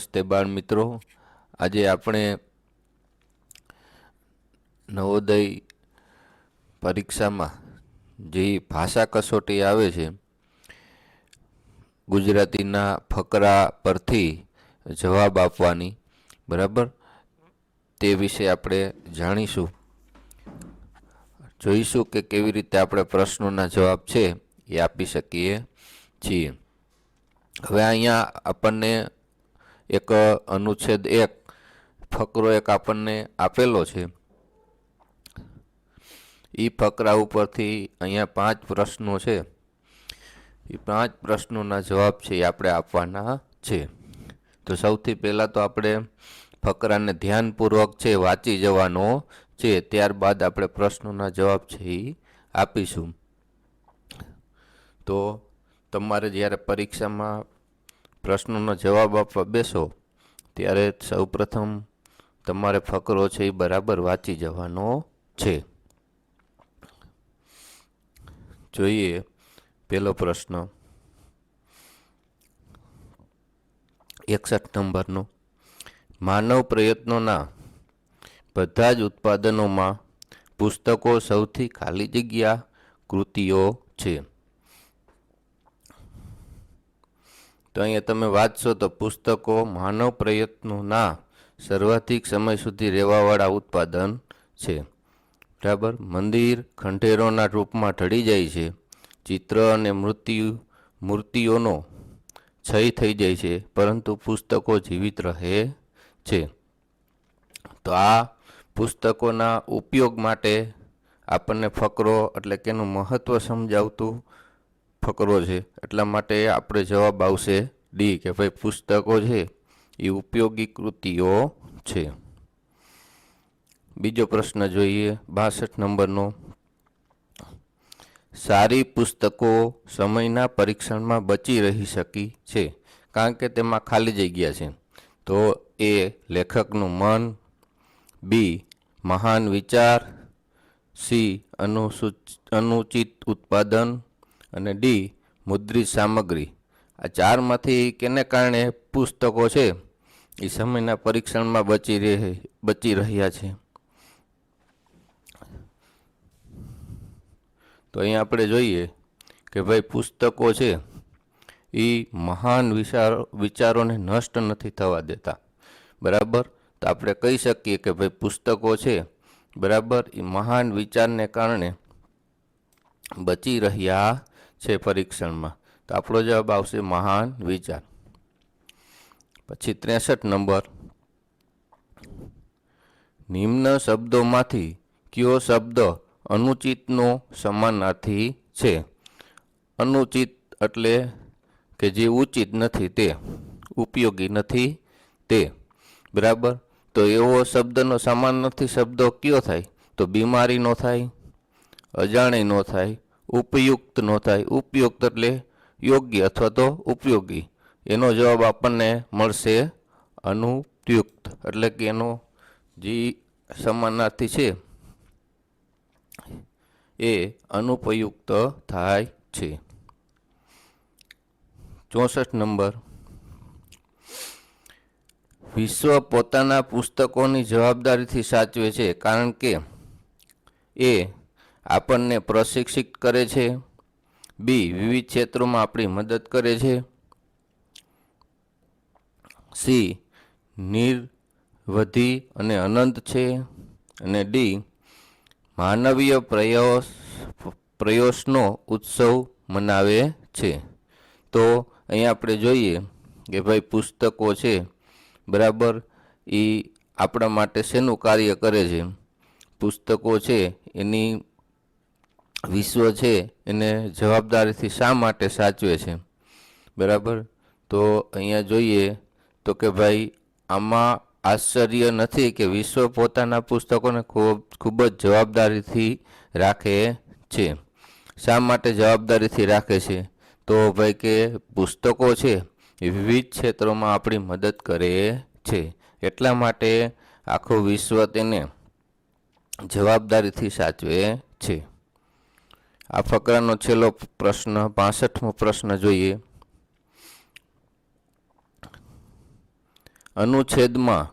નમસ્તે બાળ મિત્રો, આજે આપણે નવોદય પરીક્ષામાં જે ભાષા કસોટી આવે છે ગુજરાતીના ફકરા પરથી જવાબ આપવાની, બરાબર, તે વિશે આપણે જાણીશું. જોઈશું કે કેવી રીતે આપણે પ્રશ્નોના જવાબ છે એ આપી શકીએ છીએ. હવે અહીંયા આપણને એક અનુચ્છેદ 1 ફકરો એક આપણને આપેલો છે. એ ફકરા ઉપરથી અહીંયા 5 પ્રશ્નો છે. એ 5 પ્રશ્નોના જવાબ છે એ આપણે આપવાના છે. તો સૌથી પહેલાં તો આપણે ફકરાને ધ્યાનપૂર્વક છે વાંચી જવાનો છે, ત્યારબાદ આપણે પ્રશ્નોના જવાબ છે એ આપીશું. તો તમારે જ્યારે પરીક્ષામાં પ્રશ્નોનો જવાબ આપવા બેસો ત્યારે સૌપ્રથમ તમારે ફકરો છે એ બરાબર વાંચી જવાનો છે. જોઈએ પહેલો પ્રશ્ન 61 નંબરનો. માનવ પ્રયત્નોના બધા જ ઉત્પાદનોમાં પુસ્તકો સૌથી ખાલી જગ્યા કૃતિઓ છે. તો અહીંયા તમે વાંચશો તો પુસ્તકો માનવ પ્રયત્નોના સર્વાધિક સમય સુધી રહેવાવાળા ઉત્પાદન છે. બરાબર. મંદિર ખંડેરોના રૂપમાં ઢળી જાય છે. ચિત્ર અને મૂર્તિઓનો ક્ષય થઈ જાય છે, પરંતુ પુસ્તકો જીવિત રહે છે. તો આ પુસ્તકોના ઉપયોગ માટે આપણને ફકરો એટલે કે એનું મહત્ત્વ સમજાવતું ફકરો છે. એટલા માટે આપણે જવાબ આવશે ડી, કે ભાઈ પુસ્તકો છે એ ઉપયોગી કૃતિઓ છે. બીજો પ્રશ્ન જોઈએ 62 નંબરનો. સારી પુસ્તકો સમયના પરીક્ષણમાં બચી રહી શકી છે કારણ કે તેમાં ખાલી જગ્યા છે. તો એ લેખકનું મન, બી મહાન વિચાર, સી અનુચિત ઉત્પાદન અને ડી મુદ્રિત સામગ્રી. આ ચારમાંથી કેને કારણે પુસ્તકો છે એ સમયના પરીક્ષણમાં બચી રહ્યા છે? તો અહીંયા આપણે જોઈએ કે ભાઈ પુસ્તકો છે એ મહાન વિચારોને નષ્ટ નથી થવા દેતા. બરાબર. તો આપણે કહી શકીએ કે ભાઈ પુસ્તકો છે, બરાબર, એ મહાન વિચારને કારણે બચી રહ્યા છે પરીક્ષણમાં. તો આપણો જવાબ આવશે મહાન વિચાર. પછી 63 નંબર. નિમ્ન શબ્દોમાંથી કયો શબ્દ અનુચિતનો સમાનાર્થી છે? અનુચિત એટલે કે જે ઉચિત નથી તે, ઉપયોગી નથી તે. બરાબર. તો એવો શબ્દનો સમાનાર્થી શબ્દ કયો થાય? તો બીમારી નો થાય, અજાણી નો થાય, ઉપયુક્ત નો થાય. ઉપયુક્ત એટલે યોગ્ય અથવા તો ઉપયોગી. એનો જવાબ આપણને મળશે અનુપયુક્ત, એટલે કે એનો જે સમાનાર્થી છે એ અનુપયુક્ત થાય છે. 64 નંબર. વિશ્વ પોતાના પુસ્તકોની જવાબદારીથી સાચવે છે કારણ કે એ આપણને પ્રશિક્ષિત કરે છે, બી વિવિધ ક્ષેત્રોમાં આપણી મદદ કરે છે, સી નિરવધિ અને અનંત છે, અને ડી માનવીય પ્રયાસનો ઉત્સવ મનાવે છે. તો અહીંયા આપણે જોઈએ કે ભાઈ પુસ્તકો છે, બરાબર, એ આપણા માટે શેનું કાર્ય કરે છે? પુસ્તકો છે એની વિશ્વ છે એને જવાબદારીથી શા માટે સાચવે છે? બરાબર. તો અહીંયા જોઈએ તો કે ભાઈ આમાં આશ્ચર્ય નથી કે વિશ્વ પોતાના પુસ્તકોને ખૂબ જ જવાબદારીથી રાખે છે. શા માટે જવાબદારીથી રાખે છે? તો ભાઈ કે પુસ્તકો છે એ વિવિધ ક્ષેત્રોમાં આપણી મદદ કરે છે, એટલા માટે આખું વિશ્વ તેને જવાબદારીથી સાચવે છે. આ ફકરાનો છેલ્લો પ્રશ્ન 65મો પ્રશ્ન જોઈએ. અનુચ્છેદમાં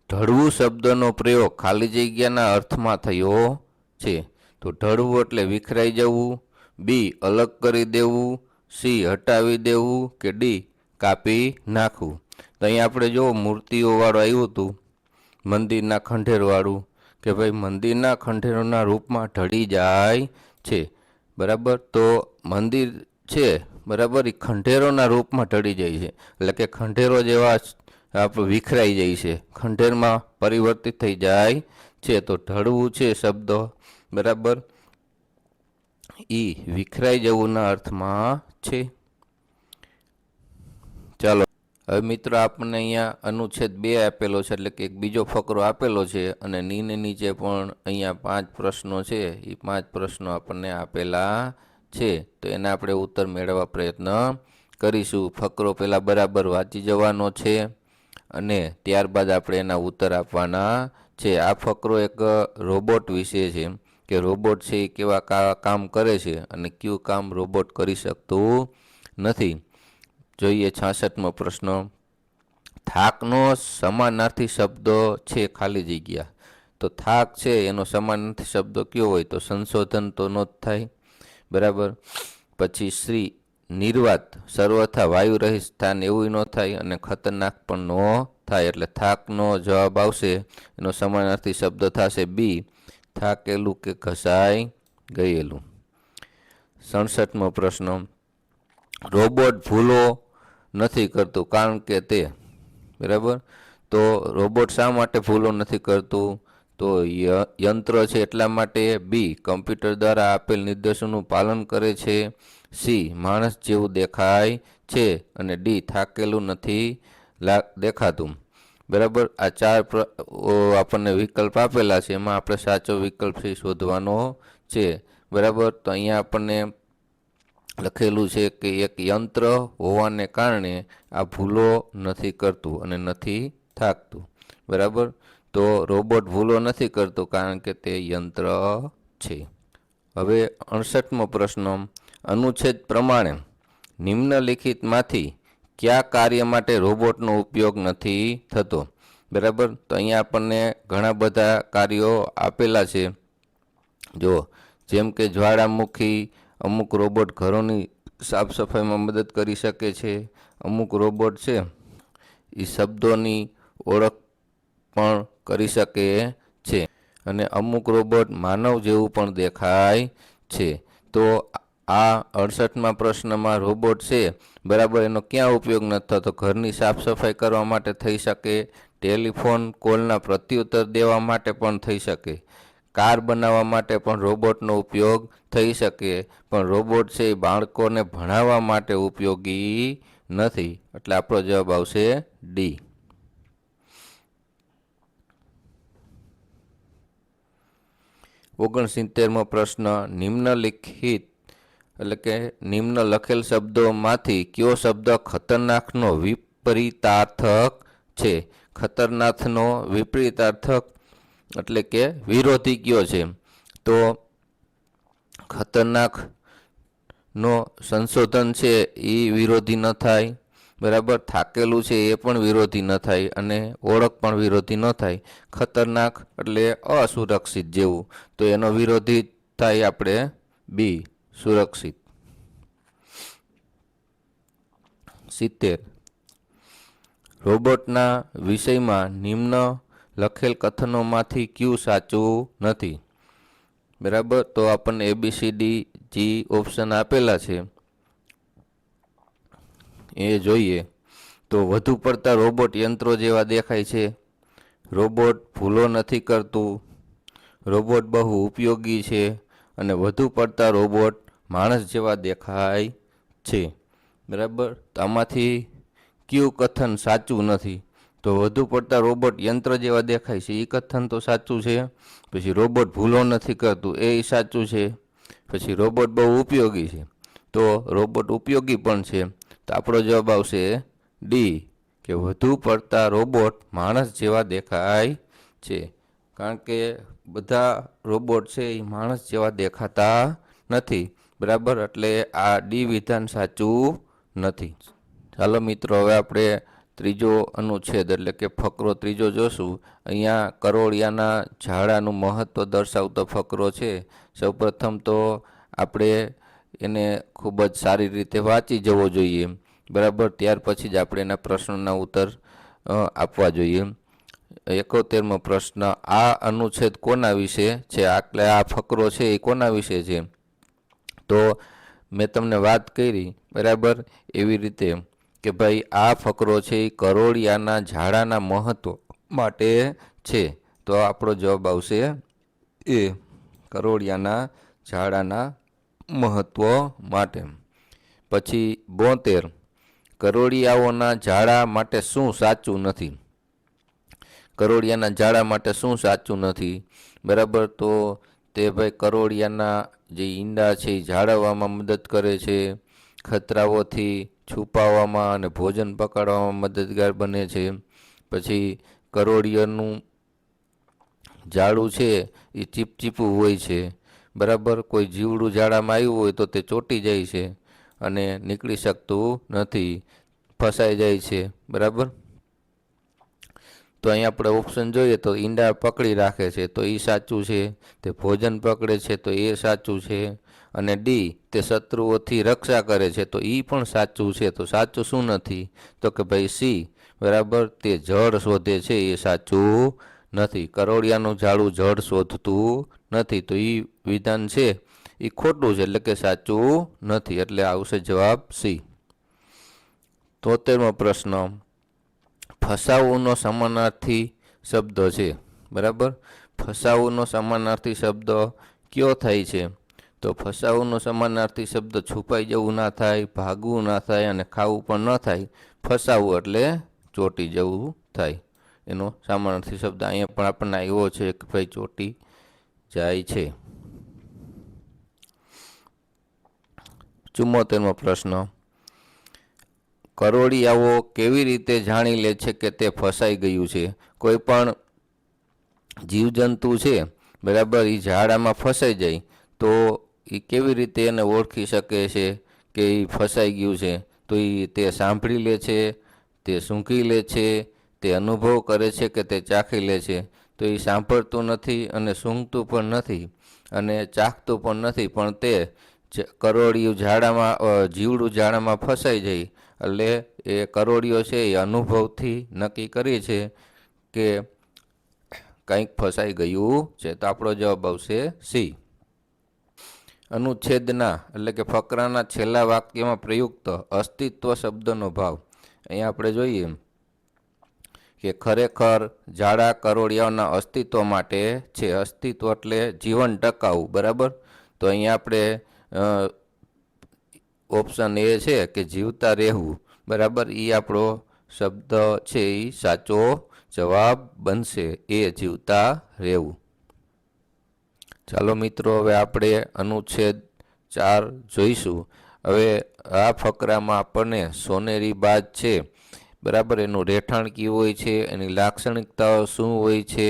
ઢળવું શબ્દનો પ્રયોગ ખાલી જગ્યાના અર્થમાં થયો છે. તો ઢળવું એટલે વિખરાઈ જવું, બી અલગ કરી દેવું, સી હટાવી દેવું કે ડી કાપી નાખવું. તો અહીંયા આપણે જો મૂર્તિઓવાળું આવ્યું હતું મંદિરના ખંડેરવાળું કે ભાઈ મંદિરના ખંડેરોના રૂપમાં ઢળી જાય છે. બરાબર, તો મંદિર છે બરાબર એ ખંડેરોના રૂપમાં ઢળી જાય છે, એટલે કે ખંડેરો જેવા આપણે વિખરાઈ જાય છે, ખંડેરમાં પરિવર્તિત થઈ જાય છે. તો ઢળવું છે શબ્દ બરાબર ઈ વિખરાઈ જવુંના અર્થમાં છે. ચાલો હવે મિત્રો આપણને અહીંયા અનુચ્છેદ 2 આપેલો છે, એટલે કે એક બીજો ફકરો આપેલો છે અને નીચે પણ અહીંયા 5 પ્રશ્નો છે. એ 5 પ્રશ્નો આપણને આપેલા છે, તો એના આપણે ઉત્તર મેળવવા પ્રયત્ન કરીશું. ફકરો પહેલાં બરાબર વાંચી જવાનો છે અને ત્યારબાદ આપણે એના ઉત્તર આપવાના છે. આ ફકરો એક રોબોટ વિશે છે કે રોબોટ છે એ કેવા કામ કરે છે અને કયું કામ રોબોટ કરી શકતું નથી. જોઈએ 66મો પ્રશ્ન. થાકનો સમાનાર્થી શબ્દ છે ખાલી જગ્યા. તો થાક છે એનો સમાનાર્થી શબ્દ કયો હોય? તો સંશોધન તો ન જ થાય બરાબર. પછી શ્રી નિર્વાત સર્વથા વાયુ રહિત સ્થાન એવું ન થાય અને ખતરનાક પણ ન થાય, એટલે થાકનો જવાબ આવશે. એનો સમાનાર્થી શબ્દ થશે બી થાકેલું કે ઘસાઈ ગયેલું. 67મો પ્રશ્ન. રોબોટ ભૂલો નથી કરતું કારણ કે તે બરાબર. તો રોબોટ શા માટે ભૂલો નથી કરતું? તો યંત્ર છે એટલા માટે, બી કમ્પ્યુટર દ્વારા આપેલ નિર્દેશોનું પાલન કરે છે, સી માણસ જેવું દેખાય છે અને ડી થાકેલું નથી દેખાતું બરાબર. આ 4 આપણને વિકલ્પ આપેલા છે, એમાં આપણે સાચો વિકલ્પ છે શોધવાનો છે બરાબર. તો અહીંયા આપણને લખેલું છે કે એક યંત્ર હોવાને કારણે આ ભૂલો નથી કરતું અને નથી થાકતું બરાબર. તો રોબોટ ભૂલો નથી કરતું કારણ કે તે યંત્ર છે. હવે 68મો પ્રશ્ન. અનુચ્છેદ પ્રમાણે નિમ્નલિખિતમાંથી કયા કાર્ય માટે રોબોટનો ઉપયોગ નથી થતો બરાબર. તો અહીંયા આપણને ઘણા બધા કાર્યો આપેલા છે. જો જેમ કે જ્વાળામુખી, અમુક રોબોટ ઘરોની સાફ સફાઈમાં મદદ કરી શકે છે, અમુક રોબોટ છે એ શબ્દોની ઓળખ પણ કરી શકે છે અને અમુક રોબોટ માનવ જેવું પણ દેખાય છે. તો આ 68મા પ્રશ્નમાં રોબોટ છે બરાબર એનો ક્યાં ઉપયોગ નથી થતો? ઘરની સાફ સફાઈ કરવા માટે થઈ શકે, ટેલિફોન કોલના પ્રત્યુત્તર દેવા માટે પણ થઈ શકે, કાર બનાવવા માટે પણ રોબોટનો ઉપયોગ થઈ શકે, પણ રોબોટ છે એ બાળકોને ભણાવવા માટે ઉપયોગી નથી, એટલે આપણો જવાબ આવશે ડી. 69મો પ્રશ્ન. નિમ્નલિખિત એટલે કે નિમ્ન લખેલ શબ્દોમાંથી કયો શબ્દ ખતરનાકનો વિપરીતાર્થક છે? ખતરનાકનો વિપરીતાર્થક એટલે કે વિરોધી કયો છે? તો ખતરનાકનો સંશોધન છે એ વિરોધી ન થાય બરાબર. થાકેલું છે એ પણ વિરોધી ન થાય અને ઓળખ પણ વિરોધી ન થાય. ખતરનાક એટલે અસુરક્ષિત જેવું, તો એનો વિરોધી થાય આપણે બી સુરક્ષિત. 70. રોબોટના વિષયમાં નિમ્ન લખેલ કથનોમાંથી કયું સાચું નથી બરાબર. તો આપણને ABCD જી ઓપ્શન આપેલા છે એ જોઈએ. તો વધુ પડતા રોબોટ યંત્રો જેવા દેખાય છે, રોબોટ ભૂલો નથી કરતું, રોબોટ બહુ ઉપયોગી છે અને વધુ પડતા રોબોટ માણસ જેવા દેખાય છે બરાબર. તો આમાંથી કયું કથન સાચું નથી? તો વધુ પડતા રોબોટ યંત્ર જેવા દેખાય છે એ કથન તો સાચું છે. પછી રોબોટ ભૂલો નથી કરતું એ સાચું છે. પછી રોબોટ બહુ ઉપયોગી છે, તો રોબોટ ઉપયોગી પણ છે, તો આપણો જવાબ આવશે ડી કે વધુ પડતા રોબોટ માણસ જેવા દેખાય છે. કારણ કે બધા રોબોટ છે એ માણસ જેવા દેખાતા નથી બરાબર, એટલે આ ડી વિધાન સાચું નથી. ચાલો મિત્રો હવે આપણે ત્રીજો અનુચ્છેદ એટલે કે ફકરો ત્રીજો જોશું. અહીંયા કરોળિયાના ઝાડાનું મહત્ત્વ દર્શાવતો ફકરો છે. સૌપ્રથમ તો આપણે એને ખૂબ જ સારી રીતે વાંચી જવો જોઈએ, બરાબર. ત્યાર પછી જ આપણે એના પ્રશ્નોના ઉત્તર આપવા જોઈએ. 71મો પ્રશ્ન, આ અનુચ્છેદ કોના વિશે છે? એટલે આ ફકરો છે એ કોના વિશે છે? તો મેં તમને વાત કરી, બરાબર, એવી રીતે કે ભાઈ આ ફકરો છે એ કરોળિયાના ઝાડાના મહત્વ માટે છે. તો આપણો જવાબ આવશે એ, કરોળિયાના ઝાડાના મહત્વ માટે. પછી 72, કરોળિયાઓના ઝાડા માટે શું સાચું નથી? કરોળિયાના ઝાડા માટે શું સાચું નથી? બરાબર. તો તે ભાઈ કરોળિયાના જે ઈંડા છે એ જાળવવામાં મદદ કરે છે, ખતરાઓથી છુપાવવામાં અને ભોજન પકડવામાં મદદગાર બને છે. પછી કરોળિયાનું ઝાડું છે એ ચીપચીપું હોય છે, બરાબર. કોઈ જીવડું ઝાડામાં આવ્યું હોય તો તે ચોંટી જાય છે અને નીકળી શકતું નથી, ફસાઈ જાય છે, બરાબર. તો અહીં આપણે ઓપ્શન જોઈએ તો ઈંડા પકડી રાખે છે તો એ સાચું છે, તે ભોજન પકડે છે તો એ સાચું છે, અને ડી, તે શત્રુઓથી રક્ષા કરે છે તો એ પણ સાચું છે. તો સાચું શું નથી? તો કે ભાઈ સી, બરાબર, તે જળ શોધે છે એ સાચું નથી. કરોળિયાનું ઝાડું જળ શોધતું નથી, તો એ વિધાન છે એ ખોટું છે, એટલે કે સાચું નથી. એટલે આવશે જવાબ સી. 73મો પ્રશ્ન, ફસાવુંનો સમાનાર્થી શબ્દ છે, બરાબર. ફસાવુંનો સમાનાર્થી શબ્દ કયો થાય છે? તો ફસાવુંનો સમાનાર્થી શબ્દ છુપાઈ જવું ના થાય, ભાગવું ના થાય અને ખાવું પણ ન થાય. ફસાવું એટલે ચોંટી જવું થાય. એનો સમાનાર્થી શબ્દ અહીંયા પણ આપણને આવ્યો છે કે ભાઈ ચોંટી જાય છે. 74મો પ્રશ્ન, કરોળિયાઓ કેવી રીતે જાણી લે છે કે તે ફસાઈ ગયું છે? કોઈ પણ જીવજંતુ છે, બરાબર, એ ઝાડામાં ફસાઈ જાય તો એ કેવી રીતે એને ઓળખી શકે છે કે એ ફસાઈ ગયું છે? તો એ તે સાંભળી લે છે, તે સૂંઘી લે છે, તે અનુભવ કરે છે કે તે ચાખી લે છે? તો એ સાંભળતું નથી અને સૂંઘતું પણ નથી અને ચાખતું પણ નથી, પણ તે કરોળિયું ઝાડામાં જીવડું ઝાડામાં ફસાઈ જાય એટલે એ કરોળિયો છે એ અનુભવથી નક્કી કરી છે કે કંઈક ફસાઈ ગયું છે. તો આપણો જવાબ આવશે સી. અનુચ્છેદના એટલે કે ફકરાના છેલ્લા વાક્યમાં પ્રયુક્ત અસ્તિત્વ શબ્દનો ભાવ. અહીંયા આપણે જોઈએ કે ખરેખર ઝાડા કરોળિયાઓના અસ્તિત્વ માટે છે. અસ્તિત્વ એટલે જીવન ટકાવવું, બરાબર. તો અહીંયા આપણે ઓપ્શન એ છે કે જીવતા રહેવું, બરાબર, એ આપણો શબ્દ છે એ સાચો જવાબ બનશે, એ જીવતા રહેવું. ચાલો મિત્રો, હવે આપણે અનુચ્છેદ 4 જોઈશું. હવે આ ફકરામાં આપણને સોનેરી બાજ છે, બરાબર, એનું રહેઠાણ કેવું હોય છે, એની લાક્ષણિકતાઓ શું હોય છે,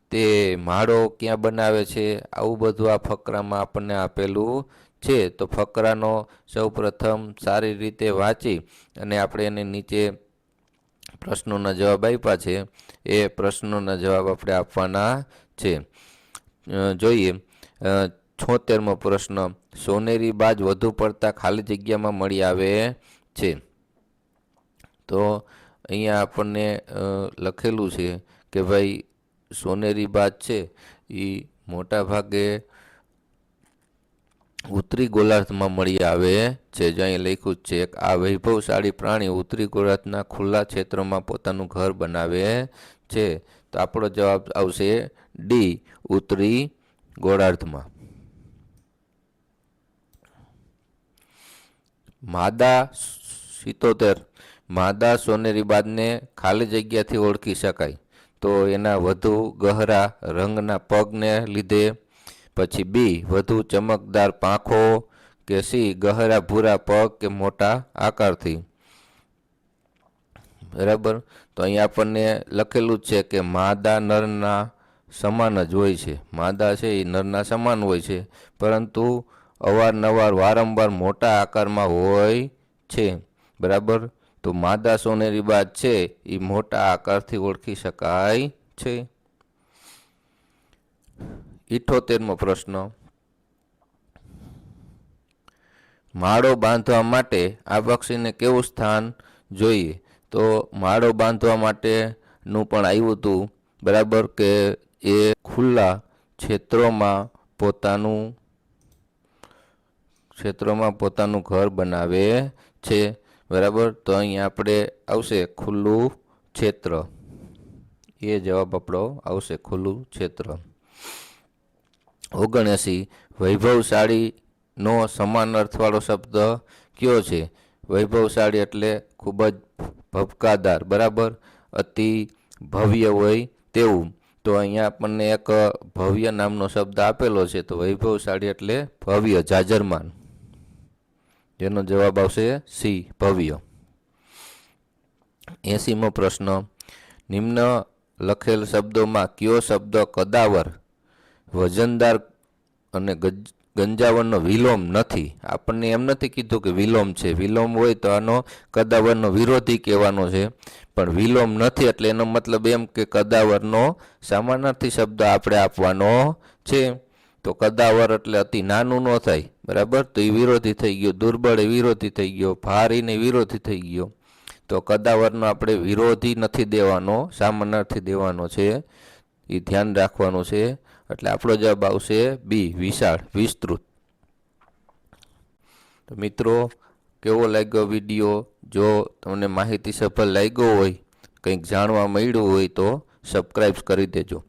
તે માળો ક્યાં બનાવે છે, આવું બધું આ ફકરામાં આપણને આપેલું છે. તો ફકરાનો સૌપ્રથમ સારી રીતે વાંચી અને આપણે એને નીચે પ્રશ્નોના જવાબ આપ્યા છે એ પ્રશ્નોના જવાબ આપણે આપવાના છે. જોઈએ 76મો પ્રશ્ન, સોનેરી બાજ વધુ પડતા ખાલી જગ્યામાં મળી આવે છે. તો અહીંયા આપણને લખેલું છે કે ભાઈ સોનેરી બાજ છે એ મોટા ભાગે ઉત્તરી ગોળાર્ધમાં મળી આવે છે. જો અહીં લખ્યું છે, આ વૈભવશાળી પ્રાણી ઉત્તરી ગોળાર્ધના ખુલ્લા ક્ષેત્રમાં પોતાનું ઘર બનાવે છે. તો આપણો જવાબ આવશે ડી, ઉત્તરી ગોળાર્ધમાં. માદા 77, માદા સોનેરી બાજને ખાલી જગ્યાથી ઓળખી શકાય તો એના વધુ ગહરા રંગના પગને લીધે, પછી બી, વધુ ચમકદાર પાંખો, કે સી, ગહરા ભૂરા પગ કે મોટા આકારથી, બરાબર. તો અહીં આપણને લખેલું જ છે કે માદા નરના સમાન જ હોય છે. માદા છે એ નરના સમાન હોય છે, પરંતુ અવારનવાર વારંવાર મોટા આકારમાં હોય છે, બરાબર. તો તો માદા સોનેરી બાજ છે એ મોટા આકારથી ઓળખી શકાય છે. 78મો પ્રશ્ન, માળો બાંધવા માટે આ પક્ષીને કેવું સ્થાન જોઈએ? તો માળો બાંધવા માટેનું પણ આવ્યું હતું, બરાબર, કે એ ખુલ્લા ક્ષેત્રોમાં પોતાનું ઘર બનાવે છે, બરાબર. તો અહીંયા આપણે આવશે ખુલ્લું ક્ષેત્ર, એ જવાબ આપણો આવશે ખુલ્લું ક્ષેત્ર. 79, વૈભવશાળીનો સમાન અર્થવાળો શબ્દ કયો છે? વૈભવશાળી એટલે ખૂબ જ ભપકાદાર, બરાબર, અતિ ભવ્ય હોય તેવું. તો અહીંયા આપણને એક ભવ્ય નામનો શબ્દ આપેલો છે, તો વૈભવશાળી એટલે ભવ્ય, જાજરમાન, જેનો જવાબ આવશે સી, ભવ્ય. 80મો પ્રશ્ન, નિમ્ન લખેલ શબ્દોમાં કયો શબ્દ કદાવર, વજનદાર અને ગંજાવરનો વિલોમ નથી? આપણને એમ નથી કીધું કે વિલોમ છે. વિલોમ હોય તો આનો કદાવરનો વિરોધી કહેવાનો છે, પણ વિલોમ નથી એટલે એનો મતલબ એમ કે કદાવરનો સમાનાર્થી શબ્દ આપણે આપવાનો છે. તો કદાવર એટલે અતિ નાનું ન થાય, બરાબર, તો એ વિરોધી થઈ ગયો. દુર્બળ એ વિરોધી થઈ ગયો. ભારીને વિરોધી થઈ ગયો. તો કદાવરનો આપણે વિરોધી નથી દેવાનો, સમાનાર્થી દેવાનો છે, એ ધ્યાન રાખવાનું છે. એટલે આપણો જવાબ આવશે બી, વિશાળ, વિસ્તૃત. તો મિત્રો, કેવો લાગ્યો વિડીયો? જો તમને માહિતી સફળ લાગ્યો હોય, કંઈક જાણવા મળ્યું હોય તો સબસ્ક્રાઈબ કરી દેજો.